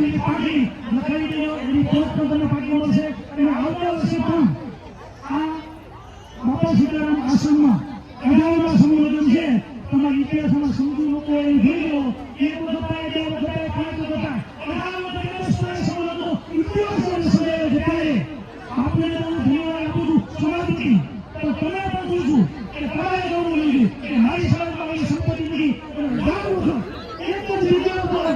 એ પાકી લખાવી દેજો, એની પોસ્ટ પણ તમને પાકી મળશે અને આવતા વર્ષે પણ આ બાપા સીતારામ આશ્રમમાં 18મા સમૂહ લગ્ન છે. તમારા ઇતિહાસમાં સમજુ લોકો એ જોઈ લો, એક વખત થાય, બે વખત થાય, 5 વખત થાય, 18 વખત સમૂહ લગ્ન ઇતિહાસમાં સજાયા છે. ત્યારે આપણે ધન્યવાદ આપું છું સમાજથી, પણ તમે પણ પૂછું કે તમારે ગૌરવ લીધું કે મારી સમાજમાં આવી સંપત્તિ નથી અને 18 વખત એક જ જગ્યા પર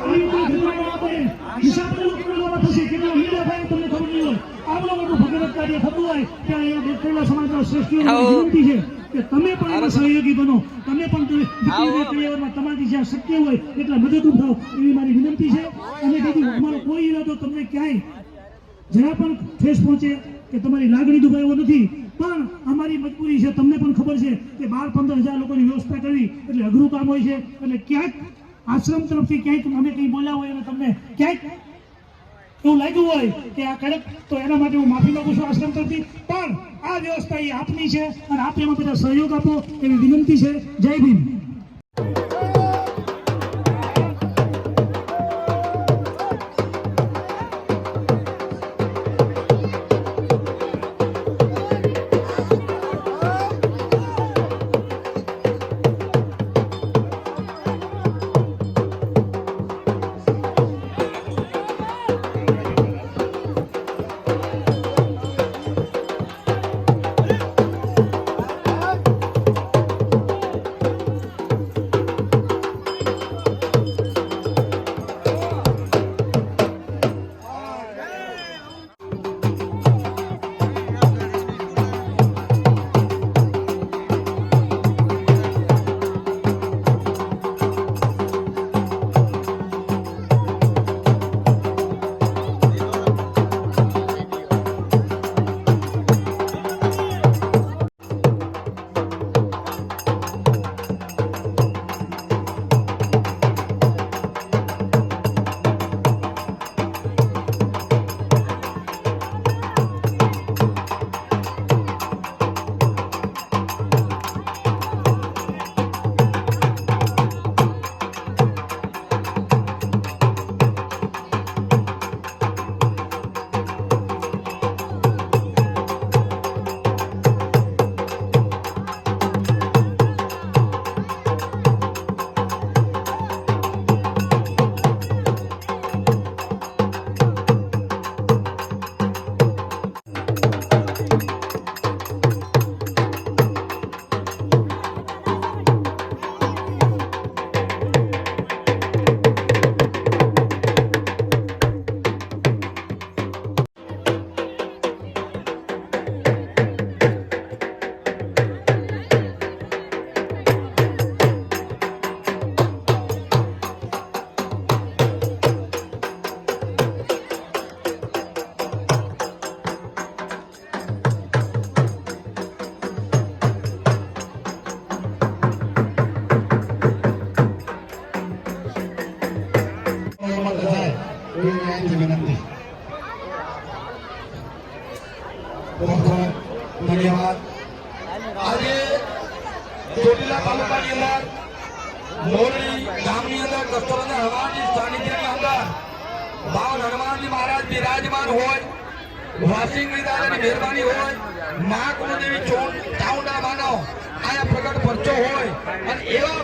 આવી કોઈ ઘટના આપણે હિસાબ કરવા થશે, કેટલા મીડિયા થાય તમને ખબર નહીં હોય. આવડું મોટું ભગીરથ કાર્ય થતું હોય ત્યાં અહીંયા બેઠેલા સમાજના શ્રેષ્ઠીઓની વિનંતી છે કે તમે પણ એમાં સહયોગી બનો, તમે પણ પરિવારમાં તમારી જ્યાં શક્ય હોય એટલા મદદરૂપ થાવ એવી મારી વિનંતી છે. અને બીજું અમારો કોઈ ઈરાદો તમને ક્યાંય જરા પણ ઠેસ પહોંચે કે તમારી લાગણી દુભાયો નથી, પણ અમારી મજબૂરી છે. તમને પણ ખબર છે કે 12-15 હજાર લોકોની વ્યવસ્થા કરવી એટલે અઘરું કામ હોય છે. એટલે ક્યાંક આશ્રમ તરફથી ક્યાંક અમે કંઈ બોલ્યા હોય અને તમને ક્યાંક એવું લાગ્યું હોય કે આ કડક, તો એના માટે હું માફી માંગુ છું આશ્રમ તરફથી. પણ આ વ્યવસ્થા એ આપની છે અને આપ એમાં બધા સહયોગ આપો એવી વિનંતી છે. જય ભીમ. ધન્યવાદ. આજે ચોટીલા તાલુકાની અંદર મોરડી ગામની અંદર કસ્તુરબા હનુમાનજી સાનિધ્યની અંદર બાવન હનુમાનજી મહારાજ બિરાજમાન હોય, વાસિંગની દાદાની મહેરબાની હોય, મા કુળદેવી ચાઉંડા માનો આયા પ્રગટ પરચો હોય અને એવા